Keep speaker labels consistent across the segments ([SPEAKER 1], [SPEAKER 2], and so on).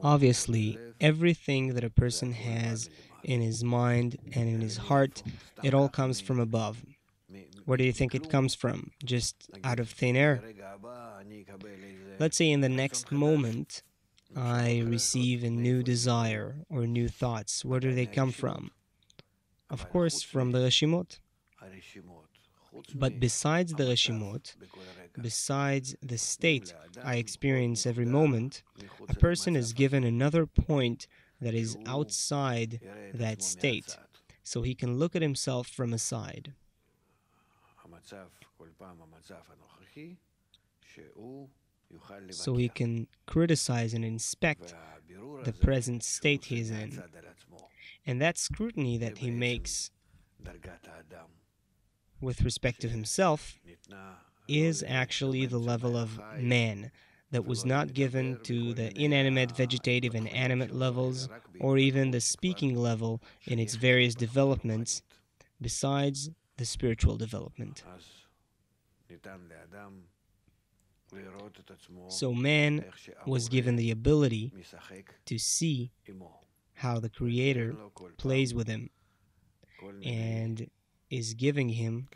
[SPEAKER 1] Obviously, everything that a person has in his mind and in his heart, it all comes from above. Where do you think it comes from? Just out of thin air? Let's say in the next moment, I receive a new desire or new thoughts. Where do they come from? Of course, from the Reshimot. But besides the Reshimot, besides the state I experience every moment, a person is given another point that is outside that state, so he can look at himself from a side. So he can criticize and inspect the present state he is in. And that scrutiny that he makes with respect to himself is actually the level of man that was not given to the inanimate, vegetative, and animate levels, or even the speaking level in its various developments, besides the spiritual development. So man was given the ability to see how the Creator plays with him and is giving him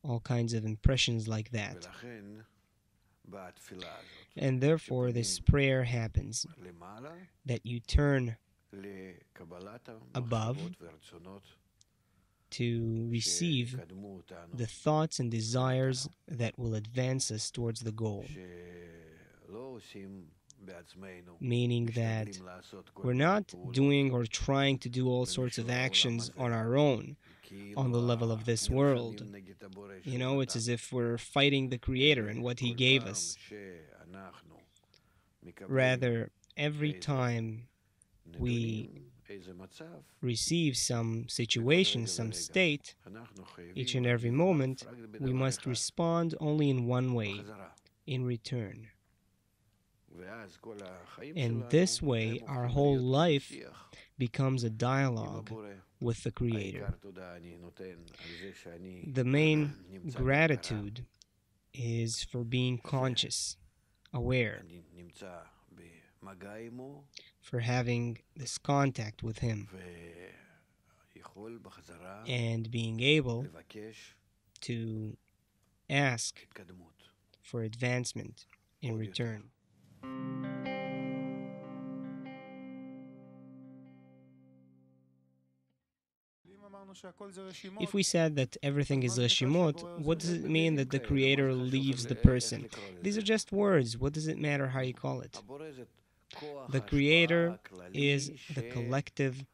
[SPEAKER 1] all kinds of impressions like that. And therefore this prayer happens, that you turn above to receive the thoughts and desires that will advance us towards the goal. Meaning that we're not doing or trying to do all sorts of actions on our own, on the level of this world. You know, it's as if we're fighting the Creator and what He gave us. Rather, every time we receive some situation, some state, each and every moment, we must respond only in one way, in return. And this way, our whole life becomes a dialogue with the Creator. The main gratitude is for being conscious, aware, for having this contact with Him, and being able to ask for advancement in return. If we said that everything is Reshimot, what does it mean that the Creator leaves the person? These are just words. What does it matter how you call it? The Creator is the collective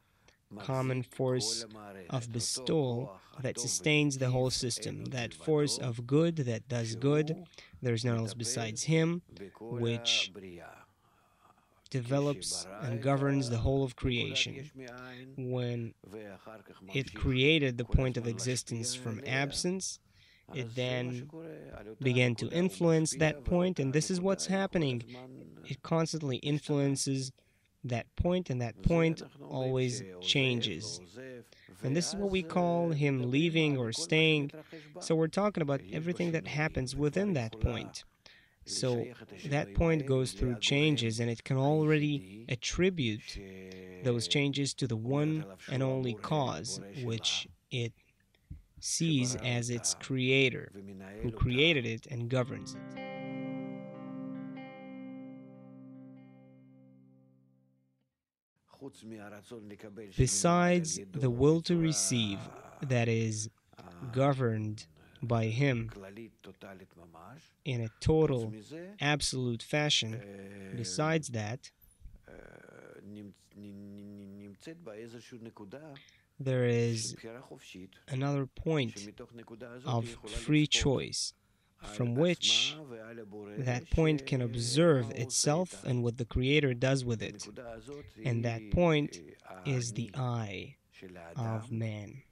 [SPEAKER 1] common force of bestowal that sustains the whole system, that force of good that does good. There's none else besides Him, which develops and governs the whole of creation. When it created the point of existence from absence, it then began to influence that point, and this is what's happening. It constantly influences that point, and that point always changes. And this is what we call Him leaving or staying. So we're talking about everything that happens within that point. So that point goes through changes, and it can already attribute those changes to the one and only cause, which it sees as its creator, who created it and governs it. Besides the will to receive that is governed by Him in a total, absolute fashion, besides that, there is another point of free choice, from which that point can observe itself and what the Creator does with it. And that point is the I of man,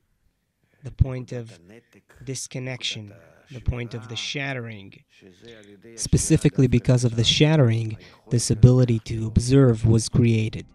[SPEAKER 1] the point of disconnection, the point of the shattering. Specifically because of the shattering, this ability to observe was created.